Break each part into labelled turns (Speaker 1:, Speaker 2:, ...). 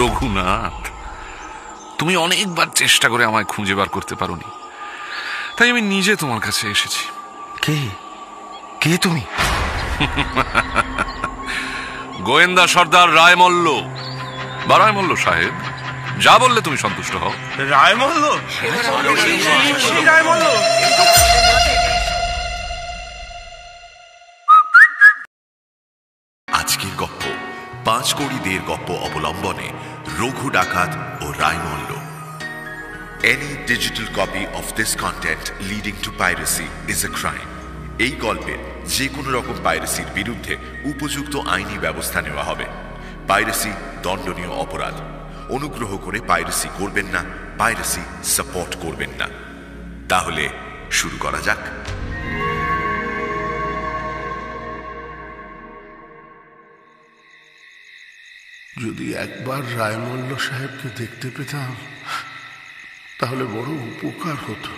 Speaker 1: রঘুনাথ, তুমি অনেকবার চেষ্টা করে আমায় খুঁজে বার করতে পারোনি, তাই আমি নিজে তোমার কাছে এসেছি।
Speaker 2: কে কে তুমি?
Speaker 1: গোয়েন্দা সর্দার রায়মল্ল বা রায়মল্ল সাহেব, যা বললে তুমি সন্তুষ্ট হও।
Speaker 3: রায়মল্ল? রায়মল্ল?
Speaker 4: আজকের গপ্প পাঁচকড়িদের গপ্প অবলম্বনে রঘু ডাকাত ও রায়মল্ল। Any digital copy of this content leading to piracy is a crime. এই গল্পের যে কোনো রকম পাইরেসির বিরুদ্ধে উপযুক্ত আইনি ব্যবস্থা নেওয়া হবে। পাইরেসি দণ্ডনীয় অপরাধ। অনুগ্রহ করে পাইরেসি করবেন না, পাইরেসি সাপোর্ট করবেন না। তাহলে শুরু করা যাক।
Speaker 5: যদি একবার রায়মল্ল সাহেবকে দেখতে পেতাম তাহলে বড় উপকার হতো।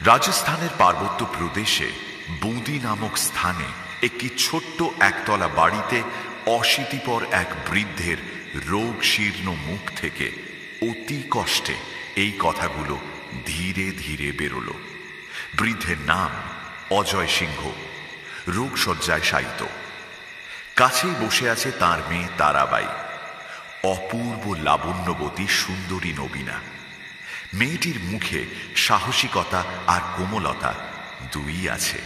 Speaker 4: রাজস্থানের পার্বত্য প্রদেশে বুঁদি নামক স্থানে একটি ছোট্ট একতলা বাড়িতে অশীতিপর এক বৃদ্ধের রোগ শীর্ণ মুখ থেকে অতি কষ্টে এই কথাগুলো ধীরে ধীরে বেরোল। বৃদ্ধের নাম অজয় সিংহ, রোগশয্যায় শায়িত। কাছেই বসে আছে তার মেয়ে তারাবাই, অপূর্ব লাবণ্যবতী সুন্দরী নবীনা। মেয়েটির মুখে সাহসিকতা আর কোমলতা দুই আছে।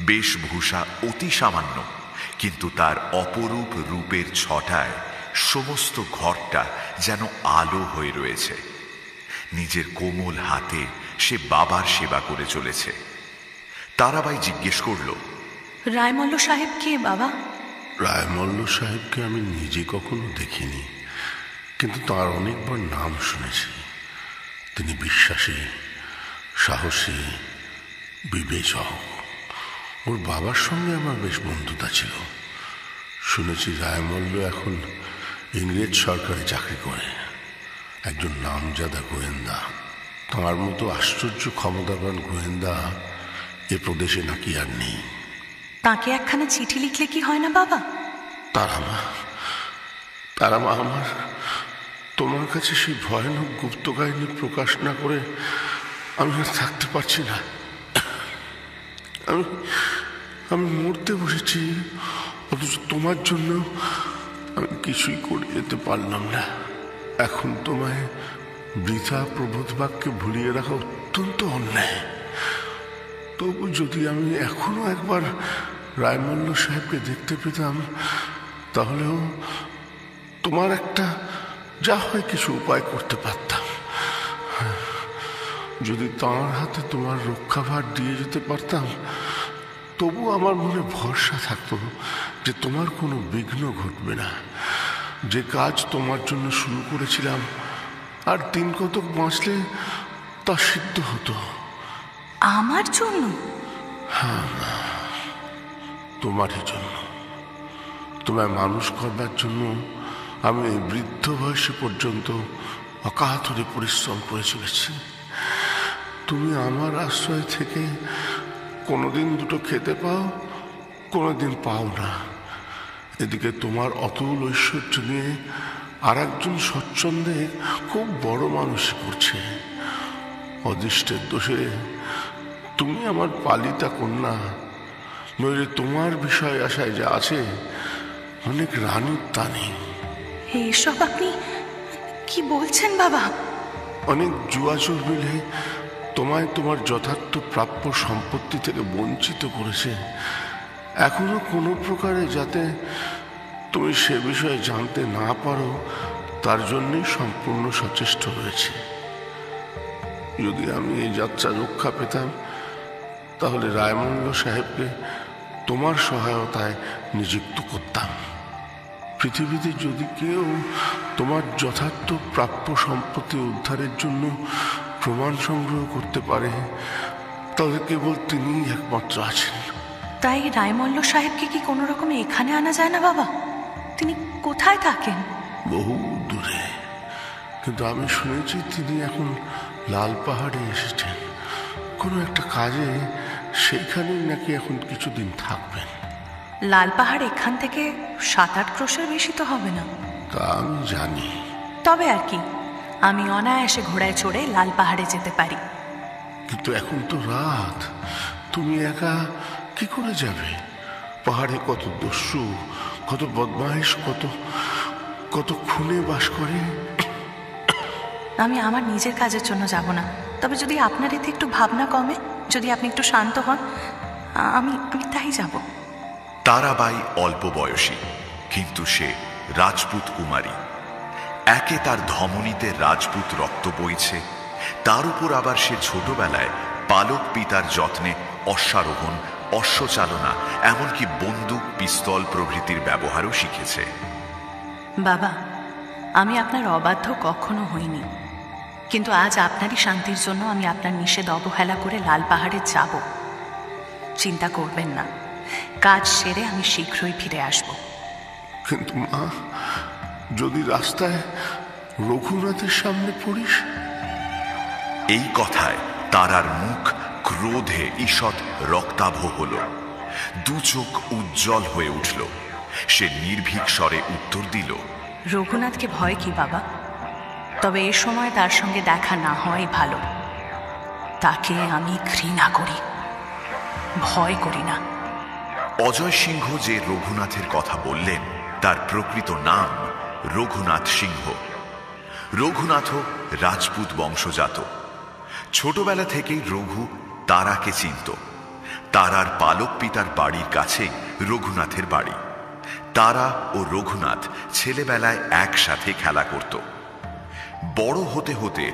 Speaker 4: বেশভূষা অতি সামান্য, কিন্তু তার অপরূপ রূপের ছটায় সমস্ত ঘরটা যেন আলো হয়ে রয়েছে। নিজের কোমল হাতে সে বাবার সেবা করে চলেছে। তারাবাই জিজ্ঞেস করল,
Speaker 6: রায়মল্ল সাহেব কে বাবা?
Speaker 5: রায়মল্ল সাহেবকে আমি নিজে কখনো দেখিনি, কিন্তু তার অনেকবার নাম শুনেছি। তিনি বিশ্বাসী, সাহসী, বিবেচক। ওর বাবার সঙ্গে আমার বেশ বন্ধুতা ছিল। শুনেছি রায়মল্ল এখন ইংরেজ সরকারে চাকরি করে, একজন নামজাদা গোয়েন্দা। তাঁর মতো আশ্চর্য ক্ষমতাবান গোয়েন্দা এ প্রদেশে নাকি আর নেই।
Speaker 6: তাকে একখানা চিঠি লিখলে কি হয় না বাবা?
Speaker 5: তারা মা আমার তোমার কাছে সেই ভয়ানক গুপ্ত কাহিনী প্রকাশ না করে আমি আর থাকতে পারছি না। আমি মরতে বসেছি, অথচ তোমার জন্য আমি কিছুই করে যেতে পারলাম না। এখন তোমায় বৃথা প্রবোধ বাক্যে ভুলিয়ে রাখা অত্যন্ত অন্যায়। তবু যদি আমি এখনো একবার রায়মল্ল সাহেবকে দেখতে পেতাম, তাহলেও তোমার একটা যা হয় কিছু উপায় করতে পারতাম। যদি তাঁর হাতে তোমার রক্ষাভার দিয়ে যেতে পারতাম, তবু আমার মনে ভরসা থাকতো যে তোমার কোনো বিঘ্ন ঘটবে না। যে কাজ তোমার জন্য শুরু করেছিলাম আর দিন কতক বাঁচলে তা সিদ্ধ হতো।
Speaker 6: আমার জন্য?
Speaker 5: হ্যাঁ, তোমারই জন্য। তোমায় মানুষ করবার জন্য আমি এই বৃদ্ধ বয়সে পর্যন্ত অকাতরে পরিশ্রম করে চলেছি। তুমি আমার আশ্রয় থেকে কোনোদিন দুটো খেতে পাও, কোনোদিন পাও না। এদিকে তোমার অতুল ঐশ্বর্য নিয়ে আর একজন স্বচ্ছন্দে খুব বড় মানুষই করছে। অদৃষ্টের দোষে তুমি আমার পালিতা কন্যা, নইলে তোমার বিষয় আশায় যা আছে অনেক রানীর তা নেই।
Speaker 6: এসব আপনি কি বলছেন বাবা?
Speaker 5: অনেক জুয়াচোর মিলে তোমায় তোমার যথার্থ প্রাপ্য সম্পত্তি থেকে বঞ্চিত করেছে। এখনো কোনো প্রকারে যাতে তুমি সে বিষয়ে জানতে না পারো, তার জন্যই সম্পূর্ণ সচেষ্ট রয়েছে। যদি আমি এই যাত্রা রক্ষা পেতাম, তাহলে রায়মল্ল সাহেবকে তোমার সহায়তায় নিযুক্ত করতাম। পৃথিবীতে যদি কেউ তোমার যথার্থ প্রাপ্য সম্পত্তি উদ্ধারের জন্য প্রমাণ সংগ্রহ করতে পারে, তবে কেবল তিনিই একমাত্র আছেন।
Speaker 6: তাই রায়মল্ল সাহেবকে কি কোনো রকমে এখানে আনা যায় না বাবা? তিনি কোথায় থাকেন?
Speaker 5: বহু দূরে, কিন্তু আমি শুনেছি তিনি এখন লাল পাহাড়ে এসেছেন কোনো একটা কাজে। সেইখানেই নাকি এখন কিছুদিন থাকবেন।
Speaker 6: লাল পাহাড় এখান থেকে 7-8 ক্রোশের বেশি তো হবে না?
Speaker 5: তা আমি জানি,
Speaker 6: তবে আর কি, আমি অনায়াসে ঘোড়ায় চড়ে লাল পাহাড়ে যেতে পারি।
Speaker 5: কিন্তু এখন তো রাত, তুমি একা কি করে যাবে? পাহাড়ে কত দস্যু, কত বদমাইশ, কত কত খুনে বাস করে।
Speaker 6: আমি আমার নিজের কাজের জন্য যাব না, তবে যদি আপনার এতে একটু ভাবনা কমে, যদি আপনি একটু শান্ত হন, আমি তাই যাব।
Speaker 4: তারাবাই অল্প বয়সী, কিন্তু সে রাজপুত কুমারী। একে তার ধমনীতে রাজপুত রক্ত বইছে, তার উপর আবার সে ছোটবেলায় পালক পিতার যত্নে অশ্বারোহণ, অশ্বচালনা, এমনকি বন্দুক, পিস্তল প্রভৃতির ব্যবহারও শিখেছে।
Speaker 6: বাবা, আমি আপনার অবাধ্য কখনো হইনি, কিন্তু আজ আপনারই শান্তির জন্য আমি আপনার নিষেধ অবহেলা করে লাল পাহাড়ে যাব। চিন্তা করবেন না, কাজ সেরে আমি শীঘ্রই ফিরে আসব।
Speaker 5: কিন্তু মা, যদি রাস্তায় রঘুনাথের সামনে পড়িস?
Speaker 4: এই কথায় তারার মুখ ক্রোধে ঈষৎ রক্তাভ হল, দু চোখ উজ্জ্বল হয়ে উঠল। সে নির্ভীক স্বরে উত্তর দিল,
Speaker 6: রঘুনাথকে ভয় কি বাবা? তবে এ সময় তার সঙ্গে দেখা না হওয়াই ভালো। তাকে আমি ঘৃণা করি, ভয় করি না।
Speaker 4: অজয় সিংহ যে রঘুনাথের কথা বললেন তার প্রকৃত নাম রঘুনাথ সিংহ। রঘুনাথও রাজপুত বংশজাত। ছোটবেলা থেকেই রঘু তারাকে চিনত। তারার পালক পিতার বাড়ির কাছেই রঘুনাথের বাড়ি। তারা ও রঘুনাথ ছেলেবেলায় একসাথে খেলা করত। বড় হতে হতে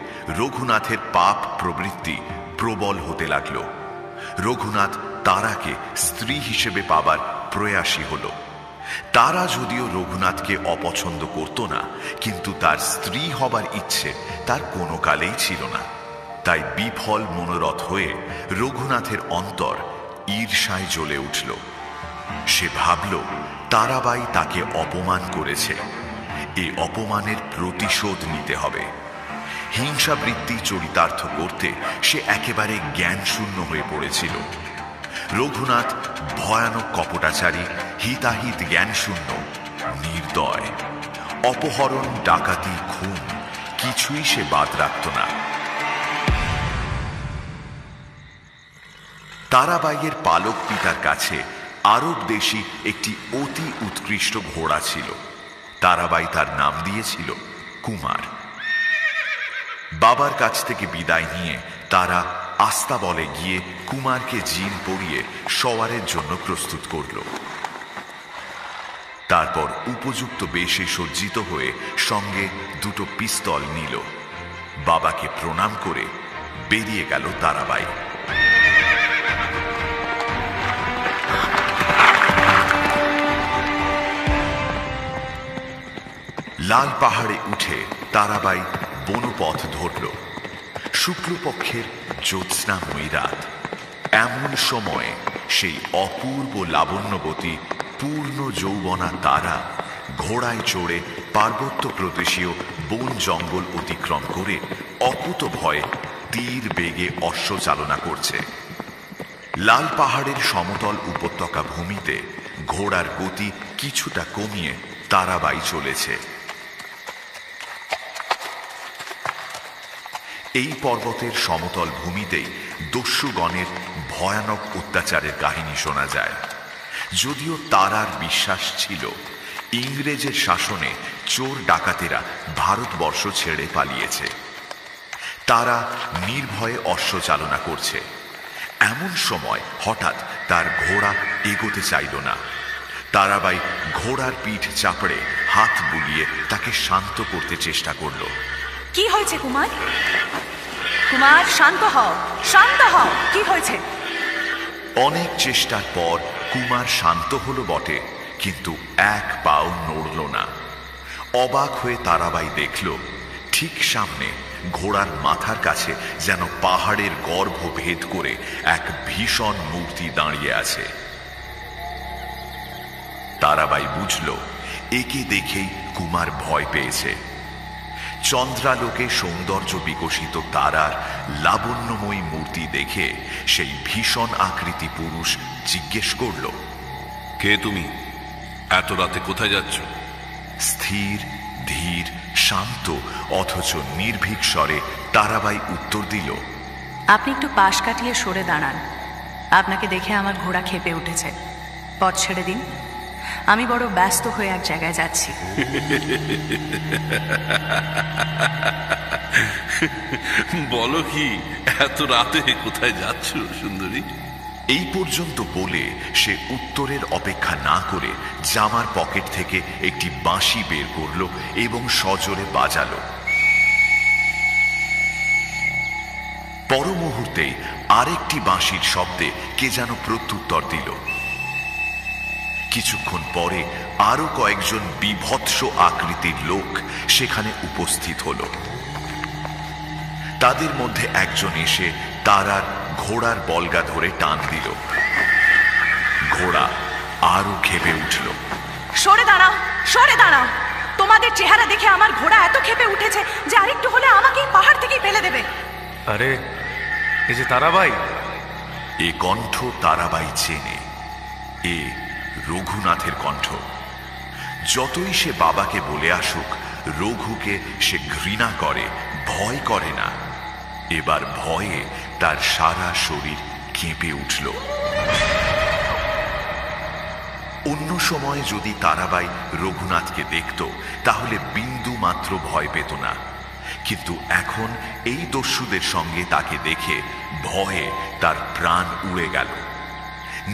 Speaker 4: রঘুনাথের পাপ প্রবৃত্তি প্রবল হতে লাগল। রঘুনাথ তারাকে স্ত্রী হিসেবে পাবার প্রয়াসী হল। তারা যদিও রঘুনাথকে অপছন্দ করত না, কিন্তু তার স্ত্রী হবার ইচ্ছে তার কোনো কালেই ছিল না। তাই বিফল মনোরথ হয়ে রঘুনাথের অন্তর ঈর্ষায় জ্বলে উঠল। সে ভাবল তারাবাই তাকে অপমান করেছে, এ অপমানের প্রতিশোধ নিতে হবে। হিংসাবৃত্তি চরিতার্থ করতে সে একেবারে জ্ঞান শূন্য হয়ে পড়েছিল। রঘুনাথ ভয়ানক কপটাচারী, হিতাহিত জ্ঞান শূন্য, নির্দয়। অপহরণ, ডাকাতি, খুন কিছুই সে বাদ রাখত না। তারাবাইয়ের পালক পিতার কাছে আরব দেশী একটি অতি উৎকৃষ্ট ঘোড়া ছিল। তারাবাই তার নাম দিয়েছিল কুমার। বাবার কাছ থেকে বিদায় নিয়ে তারা আস্তাবলে গিয়ে কুমারকে জিন পরিয়ে সওয়ারের জন্য প্রস্তুত করল। তারপর উপযুক্ত বেশে সজ্জিত হয়ে সঙ্গে দুটো পিস্তল নিল। বাবাকে প্রণাম করে বেরিয়ে গেল তারাবাই। লাল পাহাড়ে উঠে তারাবাই বনপথ ধরল। শুক্লপক্ষের জ্যোৎস্নাময়ী রাত। এমন সময়ে সেই অপূর্ব লাবণ্যবতী পূর্ণ যৌবনা তারা ঘোড়ায় চড়ে পার্বত্য প্রদেশীয় বন জঙ্গল অতিক্রম করে অকুত ভয়ে তীর বেগে অশ্ব চালনা করছে। লাল পাহাড়ের সমতল উপত্যকা ভূমিতে ঘোড়ার গতি কিছুটা কমিয়ে তারাবাই চলেছে। এই পর্বতের সমতল ভূমিতেই দস্যুগণের ভয়ানক অত্যাচারের কাহিনী শোনা যায়। যদিও তারার বিশ্বাস ছিল ইংরেজের শাসনে চোর ডাকাতেরা ভারতবর্ষ ছেড়ে পালিয়েছে। তারা নির্ভয়ে অশ্ব চালনা করছে। এমন সময় হঠাৎ তার ঘোড়া এগোতে চাইল না। তারাবাই ঘোড়ার পিঠ চাপড়ে হাত বুলিয়ে তাকে শান্ত করতে চেষ্টা করল।
Speaker 6: কি হয়েছে কুমার? কুমার, শান্ত হও, শান্ত হও, কি হয়েছে?
Speaker 4: অনেক চেষ্টার পর কুমার শান্ত হলো বটে, কিন্তু এক পাও নড়ল না। অবাক হয়ে তারাবাই দেখল ঠিক সামনে ঘোড়ার মাথার কাছে যেন পাহাড়ের গর্ভ ভেদ করে এক ভীষণ মূর্তি দাঁড়িয়ে আছে। তারাবাই বুঝল একে দেখেই কুমার ভয় পেয়েছে। চন্দ্রালোকে সৌন্দর্য বিকশিত তারার লাবণ্যময়ী মূর্তি দেখে সেই ভীষণ আকৃতি পুরুষ জিজ্ঞেস করল,
Speaker 1: কে তুমি? এত রাতে কোথায় যাচ্ছ?
Speaker 4: স্থির ধীর, শান্ত অথচ নির্ভীক স্বরে তারাবাই উত্তর দিল,
Speaker 6: আপনি একটু পাশ কাটিয়ে সরে দাঁড়ান। আপনাকে দেখে আমার ঘোড়া ক্ষেপে উঠেছে। পথ ছেড়ে দিন, আমি বড় ব্যস্ত হয়ে এক জায়গায় যাচ্ছি।
Speaker 3: বলো কি, এত রাতে কোথায় যাচ্ছ সুন্দরী?
Speaker 4: এই পর্যন্ত বলে সে উত্তরের অপেক্ষা না করে জামার পকেট থেকে একটি বাঁশি বের করল এবং সজোরে বাজালো। পর মুহূর্তেই আরেকটি বাঁশির শব্দে কে যেন প্রত্যুত্তর দিল। কিছুক্ষণ পরে আরো কয়েকজন বিভৎস আকৃতির লোক সেখানে উপস্থিত হল। তাদের মধ্যে একজন এসে তারার ঘোড়ার বলগা ধরে টান দিল। ঘোড়া আরো ক্ষেপে উঠল।
Speaker 6: সরে দাঁড়াও, সরে দাঁড়াও! তোমাদের চেহারা দেখে আমার ঘোড়া এত ক্ষেপে উঠেছে যে আরেকটু হলে আমাকেই পাহাড় থেকে ফেলে দেবে।
Speaker 2: আরে, এই যে তারাবাই।
Speaker 4: এ কণ্ঠ তারাবাই চেনে। এ রঘুনাথের কণ্ঠ। যতই সে বাবাকে বলে আসুক, রঘুকে সে ঘৃণা করে, ভয় করে না। এবার ভয়ে তার সারা শরীর কেঁপে উঠল। অন্য সময় যদি তারাবাই রঘুনাথকে দেখত তাহলে বিন্দু মাত্র ভয় পেত না, কিন্তু এখন এই দস্যুদের সঙ্গে তাকে দেখে ভয়ে তার প্রাণ উড়ে গেল।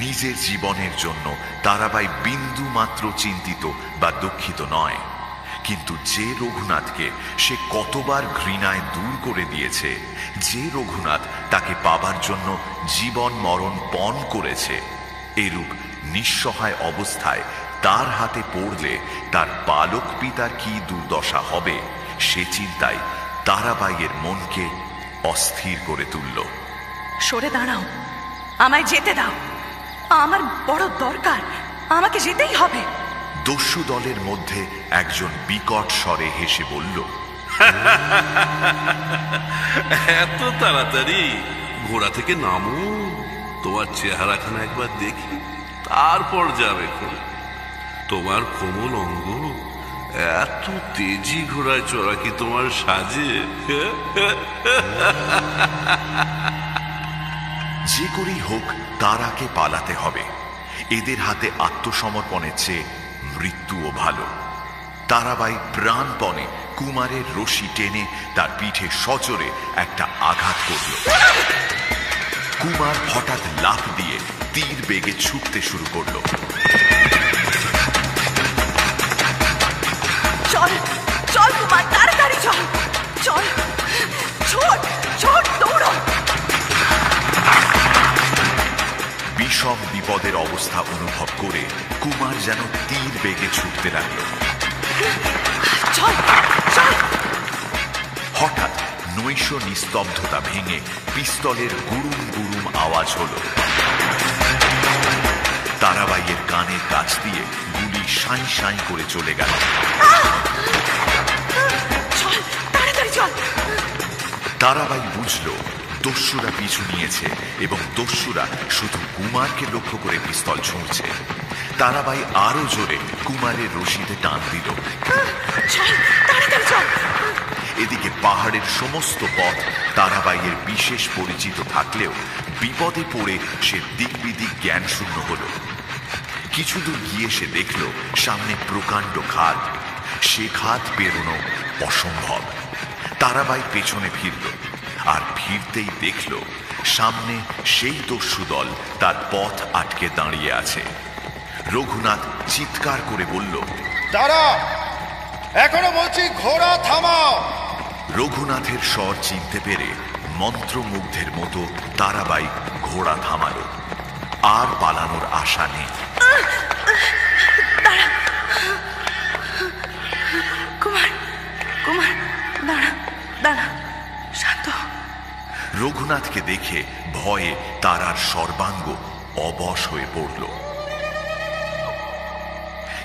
Speaker 4: নিজের জীবনের জন্য তারাবাই বিন্দু মাত্র চিন্তিত বা দুঃখিত নয়, কিন্তু যে রঘুনাথকে সে কতবার ঘৃণায় দূর করে দিয়েছে, যে রঘুনাথ তাকে পাবার জন্য জীবন মরণ পণ করেছে, এরূপ নিঃসহায় অবস্থায় তার হাতে পড়লে তার বালক পিতার কি দুর্দশা হবে, সে চিন্তায় তারাবাইয়ের মনকে অস্থির করে তুলল।
Speaker 6: সরে দাঁড়াও, আমায় যেতে দাও, আমার বড় দরকার, আমাকে যেতেই হবে।
Speaker 4: দস্যু দলের মধ্যে একজন বিকট স্বরে হেসে বলল,
Speaker 3: এত তাড়াতাড়ি? ঘোড়া থেকে নামো, তোমার চেহারাখানা একবার দেখি, তারপর যাবে। তোমার কোমল অঙ্গ, এত তেজি ঘোড়ায় চড়া কি তোমার সাজে?
Speaker 4: যে করেই হোক তারাকে পালাতে হবে। এদের হাতে আত্মসমর্পণের চেয়ে মৃত্যুও ভালো। তারাবাই প্রাণপণে কুমারের রশি টেনে তার পিঠে সজোরে একটা আঘাত করল। কুমার হঠাৎ লাফ দিয়ে তীর বেগে ছুটতে শুরু করল।
Speaker 6: চল চল কুমার, তাড়াতাড়ি চল, চল, ছোট ছোট দৌড়ো।
Speaker 4: বিষম বিপদের অবস্থা অনুভব করে কুমার যেন তীর বেগে ছুটতে লাগল।
Speaker 6: চল চল।
Speaker 4: হঠাৎ নৈশ নিস্তব্ধতা ভেঙে পিস্তলের গুড়ুম গুড়ুম আওয়াজ হল। তারাবাইয়ের কানের কাছ দিয়ে গুলি সাঁই সাঁই করে চলে গেল।
Speaker 6: চল, তাড়াতাড়ি চল।
Speaker 4: তারাবাই বুঝল দস্যুরা পিছু নিয়েছে এবং দস্যুরা শুধু কুমারকে লক্ষ্য করে পিস্তল ছুঁড়ছে। তারাবাই আরো জোরে কুমারের রশিতে টান দিল।
Speaker 6: চল, তাড়াতাড়ি চল।
Speaker 4: এদিকে পাহাড়ের সমস্ত পথ তারাবাইয়ের বিশেষ পরিচিত থাকলেও বিপদে পড়ে সে দিক বিদিক জ্ঞান শূন্য হল। কিছু দূর গিয়ে সে দেখল সামনে প্রকাণ্ড খাদ। সে খাদ পেরোনো অসম্ভব। তারাবাই পেছনে ফিরল, আর ফিরতেই দেখল সামনে সেই দস্যু দল তার পথ আটকে দাঁড়িয়ে আছে। রঘুনাথ চিৎকার করে বলল,
Speaker 7: দাঁড়া, এখনো বলছি ঘোড়া থামাও।
Speaker 4: রঘুনাথের স্বর চিনতে পেরে মন্ত্রমুগ্ধের মতো তারাবাই ঘোড়া থামাল। আর পালানোর আশা নেই।
Speaker 6: কুমার, কুমার, দাঁড়া দাঁড়া, শান্ত।
Speaker 4: রঘুনাথকে দেখে ভয়ে তারার সর্বাঙ্গ অবশ হয়ে পড়ল।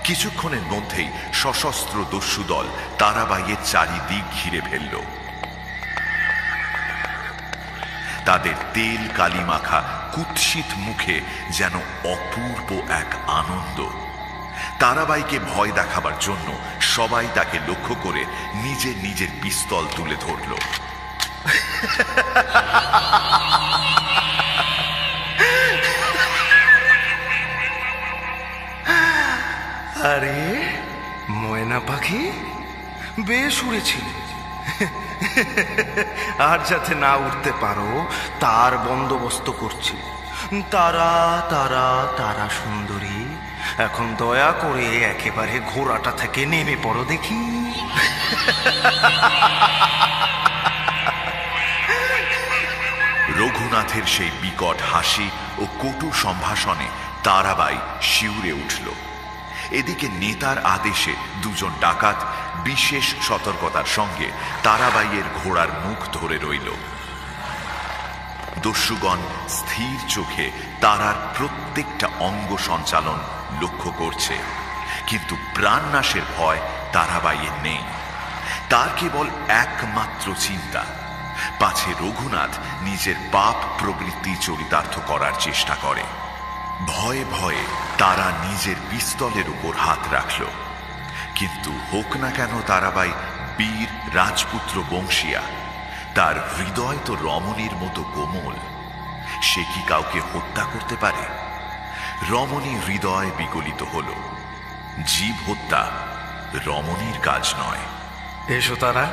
Speaker 4: কিছুক্ষণের মধ্যেই সশস্ত্র দস্যু দল তারাবাইয়ের চারিদিক ঘিরে ফেলল। তাদের তেল কালি মাখা কুৎসিত মুখে যেন অপূর্ব এক আনন্দ। তারাবাইকে ভয় দেখাবার জন্য সবাই তাকে লক্ষ্য করে নিজের নিজের পিস্তল তুলে ধরল।
Speaker 2: আরে ময়না পাখি, বেশ উড়েছিলে। আর যাতে না উঠতে পারো তার বন্দোবস্ত করছি। তারা তারা তারা সুন্দরী, এখন দয়া করে একেবারে ঘোড়াটা থেকে নেমে পড়ো দেখি।
Speaker 4: রঘুনাথের সেই বিকট হাসি ও কটু সম্ভাষণে তারাবাই শিউরে উঠল। এদিকে নেতার আদেশে দুজন ডাকাত বিশেষ সতর্কতার সঙ্গে তারাবাইয়ের ঘোড়ার মুখ ধরে রইল। দস্যুগণ স্থির চোখে তারার প্রত্যেকটা অঙ্গ সঞ্চালন লক্ষ্য করছে, কিন্তু প্রাণনাশের ভয় তারাবাইয়ের নেই। তার কেবল একমাত্র চিন্তা, পাছে রঘুনাথ নিজের পাপ প্রবৃত্তি চরিতার্থ করার চেষ্টা করে। ভয়ে ভয়ে তারা নিজের পিস্তলের উপর হাত রাখল। কিন্তু হোক না কেন তারাবাই বীর রাজপুত্র বংশিয়া, তার হৃদয় তো রমণীর মতো কোমল, সে কি কাউকে হত্যা করতে পারে? রমণী হৃদয় বিগলিত হল। জীব হত্যা রমণীর কাজ নয়।
Speaker 2: এসো তারা,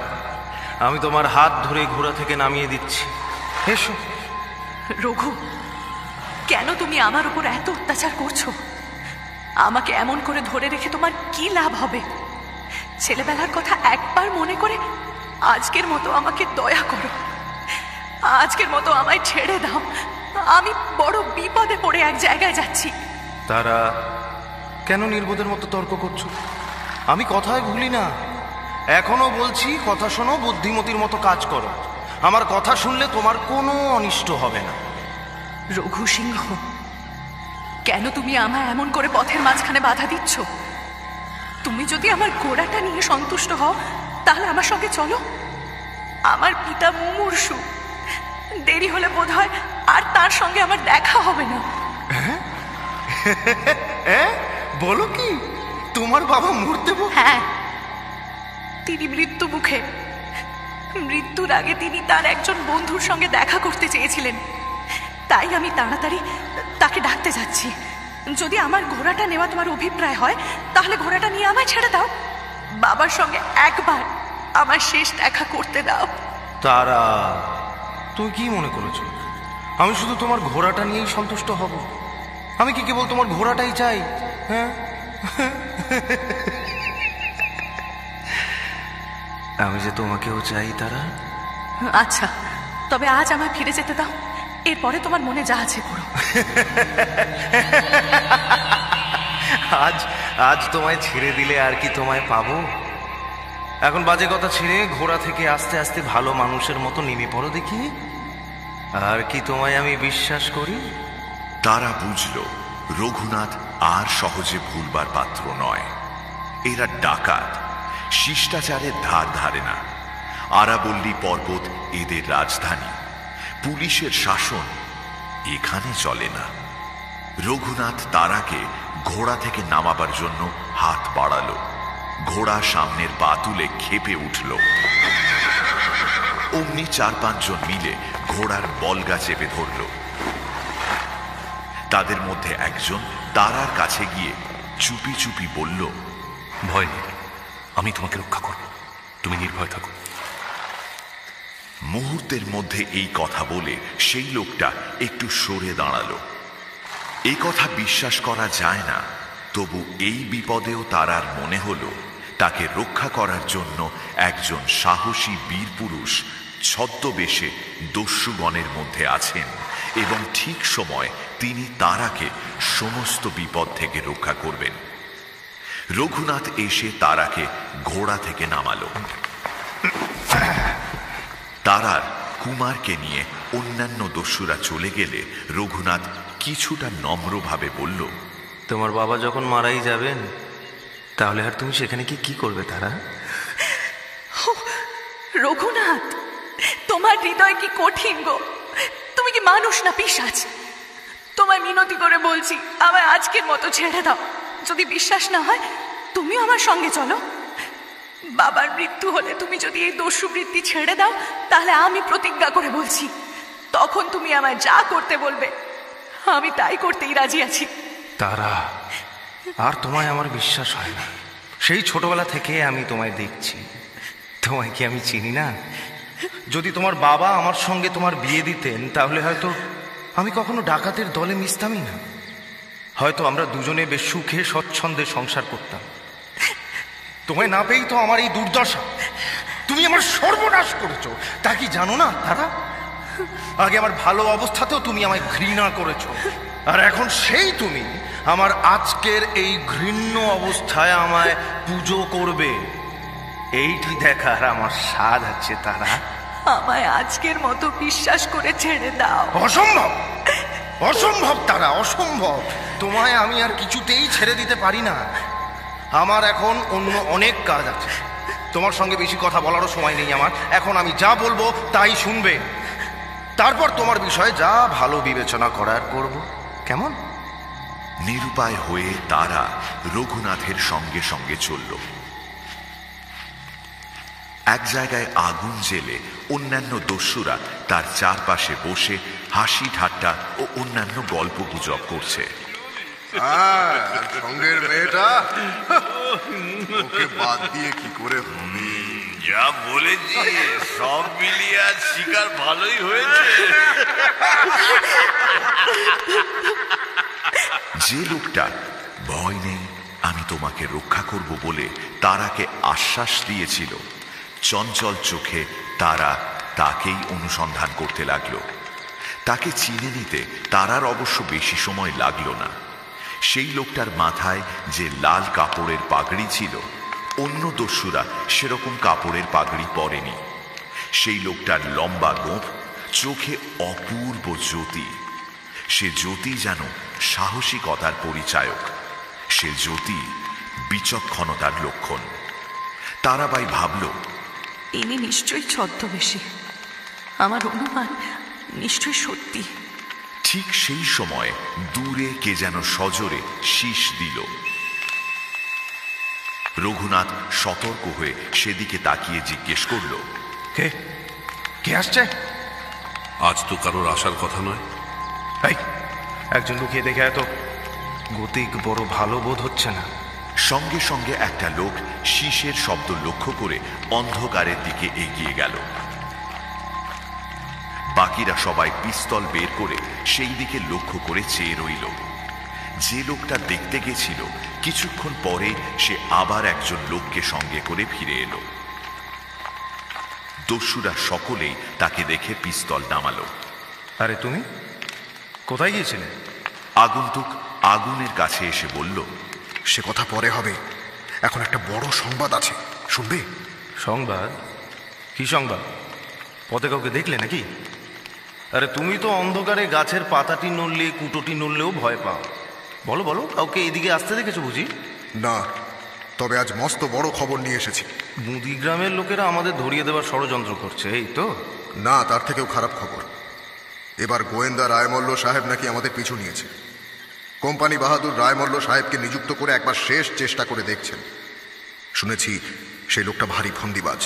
Speaker 2: আমি তোমার হাত ধরে ঘোড়া থেকে নামিয়ে দিচ্ছি। এসো।
Speaker 6: রঘু, কেন তুমি আমার উপর এত অত্যাচার করছো? আমাকে এমন করে ধরে রেখে তোমার কি লাভ হবে? ছেলেবেলার কথা একবার মনে করে আজকের মতো আমাকে দয়া করো। আজকের মতো আমায় ছেড়ে দাও। আমি বড় বিপদে পড়ে এক জায়গায় যাচ্ছি।
Speaker 2: তারা, কেন নির্বোধের মতো তর্ক করছো? আমি কথায় ভুলি না, এখনো বলছি, কথা শোনো, বুদ্ধিমতির মতো কাজ করো। আমার কথা শুনলে তোমার কোনো অনিষ্ট হবে না।
Speaker 6: রঘু সিংহ, কেন তুমি আমায় এমন করে পথের মাঝখানে বাধা দিচ্ছ? তুমি যদি আমার ঘোড়াটা নিয়ে সন্তুষ্ট হও তাহলে আমার সঙ্গে চলো। আমার পিতা মুমূর্ষু, দেরি হলে বোধ হয় আর তার সঙ্গে আমার দেখা হবে না।
Speaker 2: বলো কি, তোমার বাবা মরতে?
Speaker 6: হ্যাঁ, তিনি মৃত্যু মুখে। মৃত্যুর আগে তিনি তার একজন বন্ধুর সঙ্গে দেখা করতে চেয়েছিলেন, তাই আমি তাড়াতাড়ি তাকে ডাকতে যাচ্ছি। যদি আমার ঘোড়াটা নেওয়া তোমার অভিপ্রায় হয় তাহলে ঘোড়াটা নিয়ে আমায় ছেড়ে দাও। বাবার সঙ্গে একবার আমার শেষ দেখা করতে দাও।
Speaker 2: তারা, তুই কি মনে করেছো আমি শুধু তোমার ঘোড়াটা নিয়েই সন্তুষ্ট হব? আমি কি কেবল তোমার ঘোড়াটাই চাই? হ্যাঁ, আমি যে তোমাকেও চাই তারা।
Speaker 6: আচ্ছা, তবে আজ আমায় ফিরে যেতে দাও, এরপরে তোমার মনে যা আছে করো।
Speaker 2: আজ আজ তোমায় ছেড়ে দিলে আর কি তোমায় পাবো? এখন বাজে কথা ছেড়ে ঘোড়া থেকে আস্তে আস্তে ভালো মানুষের মতো নেমে পড়ো দেখি। আর কি তোমায় আমি বিশ্বাস করি?
Speaker 4: তারা বুঝল রঘুনাথ আর সহজে ভুলবার পাত্র নয়। এরা ডাকাত, শিষ্টাচারের ধার ধারে না। আরাবল্লী পর্বত এদের রাজধানী, পুলিশের শাসন এখানে চলে না। রঘুনাথ তারাকে ঘোড়া থেকে নামাবার জন্য হাত বাড়ালো। ঘোড়া সামনের পা তুলে ক্ষেপে উঠল। অমনি 4-5 জন মিলে ঘোড়ার বলগা চেপে ধরল। তাদের মধ্যে একজন তারার কাছে গিয়ে চুপি চুপি বলল,
Speaker 1: ভয় নেই, আমি তোমাকে রক্ষা করব, তুমি নির্ভয় থাকো।
Speaker 4: মুহূর্তের মধ্যে এই কথা বলে সেই লোকটা একটু সরে দাঁড়ালো। এই কথা বিশ্বাস করা যায় না, তবু এই বিপদেও তারার মনে হলো তাকে রক্ষা করার জন্য একজন সাহসী বীর পুরুষ ছদ্মবেশে দস্যুগণের মধ্যে আছেন এবং ঠিক সময় তিনি তারাকে সমস্ত বিপদ থেকে রক্ষা করবেন। রঘুনাথ এসে তারাকে ঘোড়া থেকে নামালো। তারার কুমারকে নিয়ে অন্যান্য দস্যুরা চলে গেলে রঘুনাথ কিছুটা নম্রভাবে বলল,
Speaker 2: তোমার বাবা যখন মারাই যাবেন তাহলে আর তুমি সেখানে কি করবে তারা?
Speaker 6: রঘুনাথ, তোমার হৃদয় কি কঠিন গো! তুমি কি মানুষ না পিশাচ? তোমায় মিনতি করে বলছি, আমায় আজকের মতো ছেড়ে দাও। যদি বিশ্বাস না হয় তুমিও আমার সঙ্গে চলো। বাবার মৃত্যু হলে তুমি যদি এই দস্যুবৃত্তি ছেড়ে দাও, তাহলে আমি প্রতিজ্ঞা করে বলছি, তখন তুমি আমায় যা করতে বলবে আমি তাই করতেই রাজি আছি।
Speaker 2: তারা, আর তোমায় আমার বিশ্বাস হয় না। সেই ছোটবেলা থেকে আমি তোমায় দেখছি। তোমায় কি আমি চিনি না? যদি তোমার বাবা আমার সঙ্গে তোমার বিয়ে দিতেন, তাহলে হয়তো আমি কখনো ডাকাতের দলে মিশতামই না। হয়তো আমরা দুজনে বেশ সুখে স্বচ্ছন্দে সংসার করতাম। তোমায় না পেয়েই তো আমার এই দুর্দশা। তুমি আমার সর্বনাশ করেছো, তা কি জানো না তারা? আগে আমার ভালো অবস্থাতেও তুমি আমায় ঘৃণা করেছো, আর এখন সেই তুমি আমার আজকের এই ঘৃণ্য অবস্থায় আমায় পুজো করবে। এইটি দেখার আমার স্বাদ আছে তারা।
Speaker 6: আমায় আজকের মতো বিশ্বাস করে ছেড়ে দাও।
Speaker 2: অসম্ভব, অসম্ভব তারা, অসম্ভব। তোমায় আমি আর কিছুতেই ছেড়ে দিতে পারি না। আমার এখন অন্য অনেক কাজ আছে। তোমার সঙ্গে বেশি কথা বলারও সময় নেই আমার। এখন আমি যা বলবো তাই শুনবে, তারপর তোমার বিষয়ে যা ভালো বিবেচনা করার করব। কেমন?
Speaker 4: নিরুপায় হয়ে তারা রঘুনাথের সঙ্গে সঙ্গে চলল। এক জায়গায় আগুন জেলে অন্যান্য দস্যুরা তার চারপাশে বসে হাসি ঠাট্টা ও অন্যান্য গল্প গুজব করছে।
Speaker 7: সঙ্গের মেয়েটা ওকে বাদ দিয়ে কি করে হবে?
Speaker 8: যা বলেছি সব মিলিয়ে আজ শিকার ভালোই হয়েছে।
Speaker 4: যে লোকটা ভয় নেই আমি তোমাকে রক্ষা করব বলে তারাকে আশ্বাস দিয়েছিল, চঞ্চল চোখে তারা তাকেই অনুসন্ধান করতে লাগলো। তাকে চিনে নিতে তারার অবশ্য বেশি সময় লাগলো না। সেই লোকটার মাথায় যে লাল কাপড়ের পাগড়ি ছিল, অন্য দস্যুরা সেরকম কাপড়ের পাগড়ি পরেনি। সেই লোকটার লম্বা গোঁফ, চোখে অপূর্ব জ্যোতি। সে জ্যোতি যেন সাহসিকতার পরিচায়ক। সে জ্যোতি বিচক্ষণতার লক্ষণ। তারাবাই ভাবল,
Speaker 6: ইনি নিশ্চয়ই ছদ্মবেশী। আমার অনুমান নিশ্চয়ই সত্যি।
Speaker 4: ঠিক সেই সময় দূরে কে যেন সজোরে শীষ দিল। রঘুনাথ সতর্ক হয়ে সেদিকে তাকিয়ে জিজ্ঞেস করল,
Speaker 2: কে কে আসছে?
Speaker 3: আজ তো কারোর আসার কথা নয়।
Speaker 2: এই, একজন লুকিয়ে দেখে এত গতিক বড় ভালো বোধ হচ্ছে না।
Speaker 4: সঙ্গে সঙ্গে একটা লোক শীষের শব্দ লক্ষ্য করে অন্ধকারের দিকে এগিয়ে গেল। বাকিরা সবাই পিস্তল বের করে সেই দিকে লক্ষ্য করে চেয়ে রইল। যে লোকটা দেখতে গেছিল কিছুক্ষণ পরে সে আবার একজন লোককে সঙ্গে করে ফিরে এলো। দস্যুরা সকলেই তাকে দেখে পিস্তল নামালো।
Speaker 2: আরে তুমি কোথায় গিয়েছিলে?
Speaker 4: আগন্তুক আগুনের কাছে এসে বলল,
Speaker 7: সে কথা পরে হবে, এখন একটা বড় সংবাদ আছে, শুনবে?
Speaker 2: সংবাদ? কি সংবাদ? পথে কাউকে দেখলে নাকি? আরে তুমি তো অন্ধকারে গাছের পাতাটি নড়লে কুটোটি নড়লেও ভয় পাও। বলো বলো, কাউকে এদিকে আসতে দেখেছো বুঝি?
Speaker 7: না, তবে আজ মস্ত বড় খবর নিয়ে এসেছি।
Speaker 2: মুদি গ্রামের লোকেরা আমাদের ধরিয়ে দেওয়ার ষড়যন্ত্র করছে, এই তো?
Speaker 7: না, তার থেকেও খারাপ খবর। এবার গোয়েন্দা রায়মল্ল সাহেব নাকি আমাদের পিছু নিয়েছে। কোম্পানি বাহাদুর রায়মল্ল সাহেবকে নিযুক্ত করে একবার শেষ চেষ্টা করে দেখছেন। শুনেছি সেই লোকটা ভারী ফন্দিবাজ।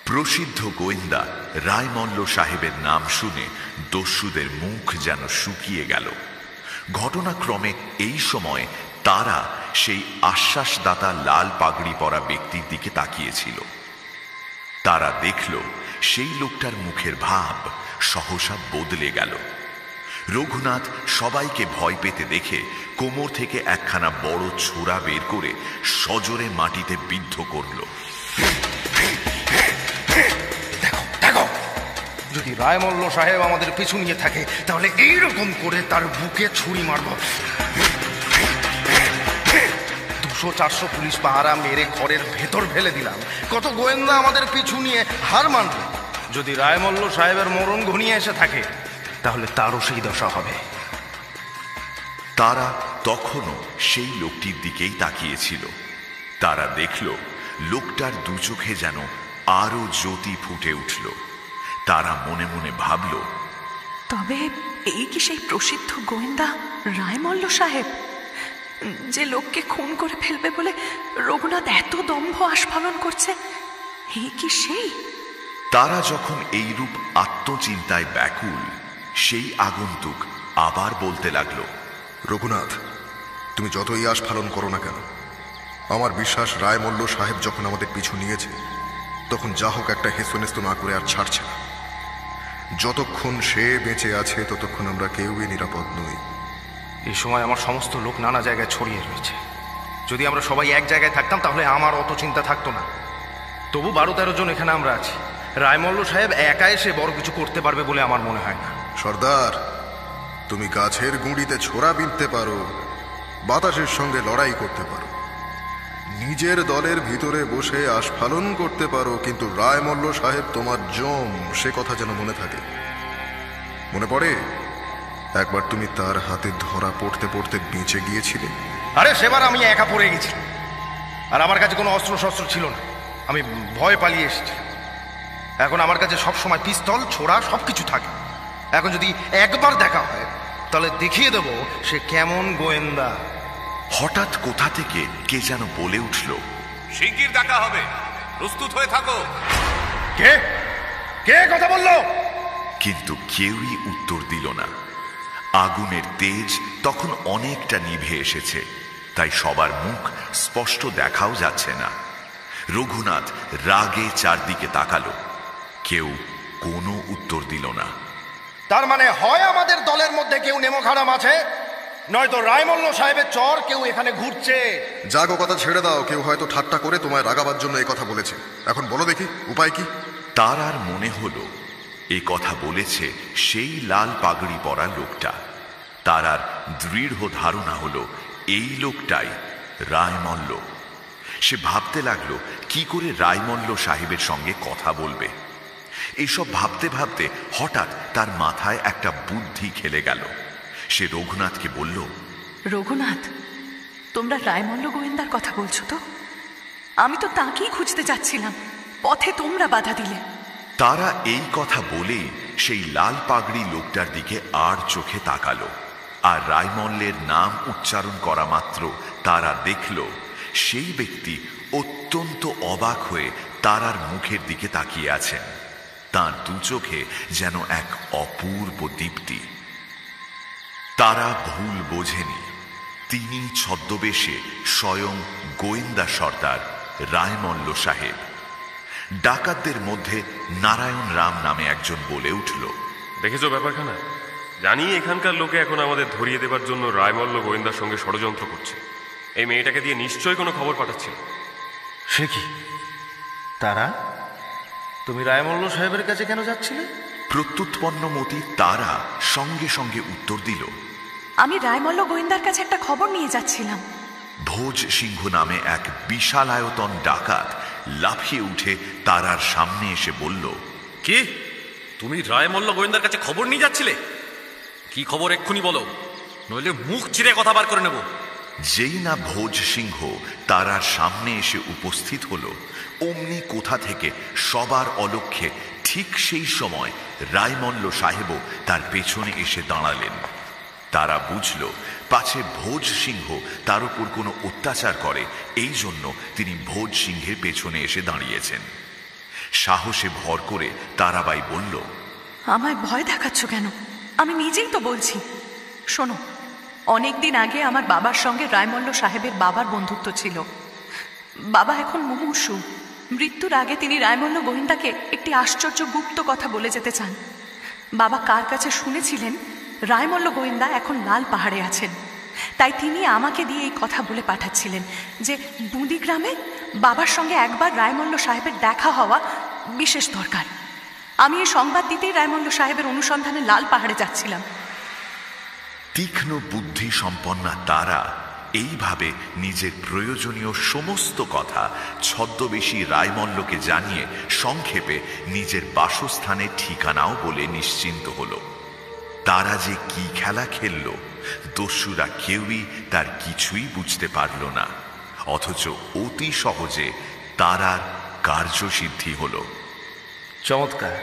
Speaker 4: প্রসিদ্ধ গোয়েন্দা রায়মল্ল সাহেবের নাম শুনে দস্যুদের মুখ যেন শুকিয়ে গেল। ঘটনাক্রমে এই সময় তারা সেই আশ্বাসদাতা লাল পাগড়ি পরা ব্যক্তির দিকে তাকিয়েছিল। তারা দেখল সেই লোকটার মুখের ভাব সহসা বদলে গেল। রঘুনাথ সবাইকে ভয় পেতে দেখে কোমর থেকে একখানা বড় ছোরা বের করে সজোরে মাটিতে বিদ্ধ করল।
Speaker 2: দেখো দেখো, যদি রায়মল্ল সাহেব আমাদের পিছু নিয়ে থাকে তাহলে এইরকম করে তার বুকে ছুরি মারব। 200-400 পুলিশ পাহারা মেরে ঘরের ভেতর ফেলে দিলাম। কত গোয়েন্দা আমাদের পিছু নিয়ে হার মানব। যদি রায়মল্ল সাহেবের মরণ ঘনিয়ে এসে থাকে তাহলে তারও সেই দশা হবে।
Speaker 4: তারা তখনও সেই লোকটির দিকেই তাকিয়েছিল। তারা দেখল লোকটার দু চোখে যেন আরো জ্যোতি ফুটে উঠল। তারা মনে মনে ভাবল,
Speaker 6: তবে এই কি সেই প্রসিদ্ধ গোয়েন্দা রায়মল্ল সাহেব? যে লোককে খুন করে ফেলবে বলে রঘুনাথ এত দম্ভ আস্ফালন করছে, এই কি সেই?
Speaker 4: তারা যখন এইরূপ আত্মচিন্তায় ব্যাকুল, সেই আগন্তুক আবার বলতে লাগলো,
Speaker 7: রঘুনাথ, তুমি যতই আস্ফালন করো না কেন, আমার বিশ্বাস রায়মল্ল সাহেব যখন আমাদের পিছু নিয়েছে তখন যা হোক একটা হেস্তনেস্ত না করে আর ছাড়ছে না। যতক্ষণ সে বেঁচে আছে ততক্ষণ আমরা কেউই নিরাপদ নই।
Speaker 2: এই সময় আমার সমস্ত লোক নানা জায়গায় ছড়িয়ে রয়েছে। যদি আমরা সবাই এক জায়গায় থাকতাম তাহলে আমার অত চিন্তা থাকতো না। তবু 12-13 জন এখানে আমরা আছি। রায়মল্ল সাহেব একা এসে বড় কিছু করতে পারবে বলে আমার মনে হয় না।
Speaker 7: সর্দার, তুমি গাছের গুঁড়িতে ছোড়া বিনতে পারো, বাতাসের সঙ্গে লড়াই করতে পারো, নিজের দলের ভিতরে বসে আস্ফালন করতে পারো, কিন্তু রায়মল্ল সাহেব তোমার জম, সে কথা যেন মনে থাকে। মনে পড়ে একবার তুমি তার হাতে ধরা পড়তে পড়তে বেঁচে গিয়েছিলে?
Speaker 2: আরে সেবার আমি একা পড়ে গেছি, আর আমার কাছে কোনো অস্ত্র শস্ত্র ছিল না। আমি ভয় পালিয়ে এসেছি। এখন আমার কাছে সবসময় পিস্তল, ছোড়া সবকিছু থাকে। এখন যদি একবার দেখা হয় তাহলে দেখিয়ে দেব সে কেমন গোয়েন্দা।
Speaker 4: হঠাৎ কোথা থেকে কে যেন বলে উঠল,
Speaker 3: শিগগির দেখা হবে, প্রস্তুত হয়ে থাকো।
Speaker 2: কে কে কথা বললো?
Speaker 4: কিন্তু কেউই উত্তর দিল না। আগুনের তেজ তখন অনেকটা নিভে এসেছে, তাই সবার মুখ স্পষ্ট দেখাও যাচ্ছে না। রঘুনাথ রাগে চারদিকে তাকালো, কেউ কোনো উত্তর দিল না।
Speaker 2: তার মানে হয় আমাদের দলের মধ্যে কেউ নেমখারাম আছে, নয়তো রায়মল্ল সাহেবের চর কেউ এখানে ঘুরছে।
Speaker 7: জাগো, কথা ছেড়ে দাও। কেউ হয়তো ঠাট্টা করে তোমায় রাগাবার জন্য এই কথা বলেছে। এখন বলো দেখি উপায় কি?
Speaker 4: তার আর মনে হলো এ কথা বলেছে সেই লাল পাগড়ি পরা লোকটা। তার আর দৃঢ় ধারণা হলো এই লোকটাই রায়মল্ল। সে ভাবতে লাগলো কি করে রায়মল্ল সাহেবের সঙ্গে কথা বলবে। এইসব ভাবতে ভাবতে হঠাৎ তার মাথায় একটা বুদ্ধি খেলে গেল। সে রঘুনাথকে বলল,
Speaker 6: রঘুনাথ, তোমরা রায়মল্ল গোয়েন্দার কথা বলছো তো? আমি তো তাকেই খুঁজতে যাচ্ছিলাম, পথে তোমরা বাধা দিলে।
Speaker 4: তারা এই কথা বলেই সেই লাল পাগড়ি লোকটার দিকে আর চোখে তাকালো, আর রায়মল্লের নাম উচ্চারণ করা মাত্র তারা দেখল সেই ব্যক্তি অত্যন্ত অবাক হয়ে তারার মুখের দিকে তাকিয়ে আছেন। তার দু চোখে যেন এক অপূর্ব দীপ্তি। তারা ভুল বোঝেনি, তিনি ছদ্মবেশে স্বয়ং গোয়েন্দা সর্দার রায়মল্ল সাহেব। ডাকাতদের মধ্যে নারায়ণ রাম নামে একজন বলে উঠল,
Speaker 9: দেখেছো ব্যাপারখানা? জানি এখানকার লোকে এখন আমাদের ধরিয়ে দেবার জন্য রায়মল্ল গোয়েন্দার সঙ্গে ষড়যন্ত্র করছে। এই মেয়েটাকে দিয়ে নিশ্চয়ই কোনো খবর পাঠাচ্ছিল।
Speaker 2: সে কি? তারা, তুমি রায়মল্ল সাহেবের কাছে কেন যাচ্ছিলে?
Speaker 4: প্রত্যুৎপন্নমতি তারা সঙ্গে সঙ্গে উত্তর দিল,
Speaker 6: আমি রায়মল্ল গোয়েন্দার কাছে একটা খবর নিয়ে যাচ্ছিলাম।
Speaker 4: ভোজ সিংহ নামে এক বিশাল আয়তন ডাকাত লাফিয়ে উঠে তারার সামনে এসে বলল,
Speaker 10: কি, তুমি রায়মল্ল গোয়েন্দার কাছে খবর নিয়ে যাচ্ছিলে? কি খবর এক্ষুনি বলো, নইলে মুখ চিরে কথা বার করে নেব।
Speaker 4: যেই না ভোজ সিংহ তারার সামনে এসে উপস্থিত হলো, অমনি কোথা থেকে সবার অলক্ষ্যে ঠিক সেই সময় রায়মল্ল সাহেবও তার পেছনে এসে দাঁড়ালেন। তারা বুঝল পাছে ভোজ সিংহ তার উপর কোনো অত্যাচার করে, এই জন্য তিনি ভোজ সিংহের পেছনে এসে দাঁড়িয়েছেন। সাহসে ভর করে তারাবাই বলল,
Speaker 6: আমায় ভয় দেখাচ্ছ কেন? আমি নিজেই তো বলছি। শোনো, অনেকদিন আগে আমার বাবার সঙ্গে রায়মল্ল সাহেবের বাবার বন্ধুত্ব ছিল। বাবা এখন মুমূর্ষু। মৃত্যুর আগে তিনি রায়মল্ল গোয়েন্দাকে একটি আশ্চর্য গুপ্ত কথা বলে যেতে চান। বাবা কার কাছে শুনেছিলেন রায়মল্ল গোয়েন্দা এখন লাল পাহাড়ে আছেন, তাই তিনি আমাকে দিয়ে এই কথা বলে পাঠাচ্ছিলেন যে বুঁদি গ্রামে বাবার সঙ্গে একবার রায়মল্ল সাহেবের দেখা হওয়া বিশেষ দরকার। আমি এই সংবাদ দিতেই রায়মল্ল সাহেবের অনুসন্ধানে লাল পাহাড়ে যাচ্ছিলাম।
Speaker 4: তীক্ষ্ণ বুদ্ধি সম্পন্না তারা এইভাবে নিজের প্রয়োজনীয় সমস্ত কথা ছদ্মবেশী রায়মল্লকে জানিয়ে সংক্ষেপে নিজের বাসস্থানের ঠিকানাও বলে নিশ্চিন্ত হল। তারা যে কি খেলা খেলল, দস্যুরা কেউই তার কিছুই বুঝতে পারল না, অথচ অতি সহজে তারার কার্যসিদ্ধি হল।
Speaker 2: চমৎকার।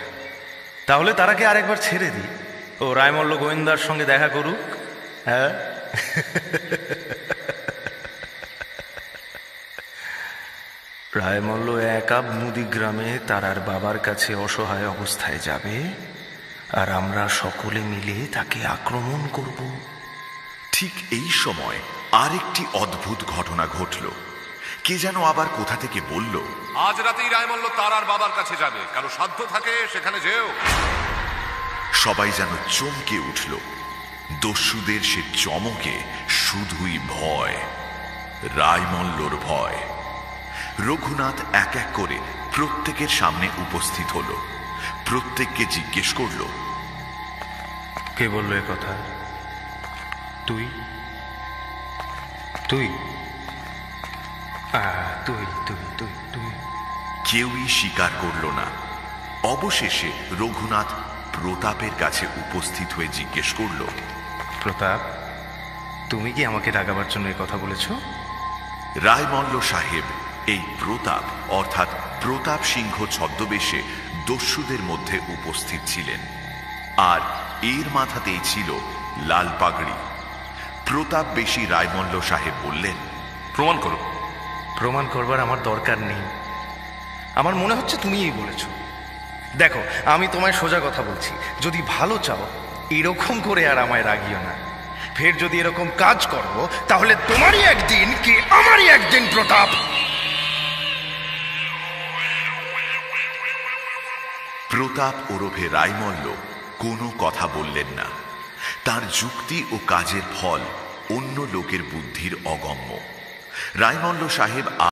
Speaker 2: তাহলে তারাকে আরেকবার ছেড়ে দিই, ও রায়মল্ল গোয়েন্দার সঙ্গে দেখা করুক। হ্যাঁ। রায়মল্ল একা মুদিগ্রামে তারার বাবার কাছে অসহায় অবস্থায় যাবে, আর আমরা সকলে মিলে তাকে আক্রমণ করব।
Speaker 4: ঠিক এই সময় আরেকটি অদ্ভুত ঘটনা ঘটল। কে যেন আবার কোথা থেকে বলল,
Speaker 3: আজ রাতেই রায়মল্ল তারার বাবার কাছে যাবে, কারো সাধ্য থাকে সেখানে যেও।
Speaker 4: সবাই যেন চমকে উঠল। দস্যুদের সে চমকে শুধুই ভয়, রায়মল্লর ভয়। রঘুনাথ এক এক করে প্রত্যেকের সামনে উপস্থিত হল। প্রত্যেককে জিজ্ঞেস করল,
Speaker 2: কে বলল এ কথা? তুই তুই তুই তুই তুই তুই
Speaker 4: কেউই স্বীকার করল না। অবশেষে রঘুনাথ প্রতাপের কাছে উপস্থিত হয়ে জিজ্ঞেস করল,
Speaker 2: প্রতাপ, তুমি কি আমাকে ডাকাবার জন্য এই কথা বলেছ?
Speaker 4: রায়মল্ল সাহেব এই প্রতাপ অর্থাৎ প্রতাপ সিংহ ছদ্মবেশে দস্যুদের মধ্যে উপস্থিত ছিলেন, আর এর মাথাতেই ছিল লাল পাগড়ি। প্রতাপ বেশি রায়মল্ল সাহেব বললেন,
Speaker 3: প্রমাণ করো।
Speaker 2: প্রমাণ করবার আমার দরকার নেই, আমার মনে হচ্ছে তুমিই বলেছ। দেখো, আমি তোমায় সোজা কথা বলছি, যদি ভালো চাও এরকম করে আর আমায় রাগিও না। ফের যদি এরকম কাজ করো তাহলে তোমারই একদিন কি আমারই একদিন। প্রতাপ।
Speaker 4: প্রতাপ ওরফে রায়মল্ল কোনো কথা বললেন না। তার যুক্তি ও কাজের ফল অন্য লোকের বুদ্ধির অগম্য। রায়মল্ল সাহেব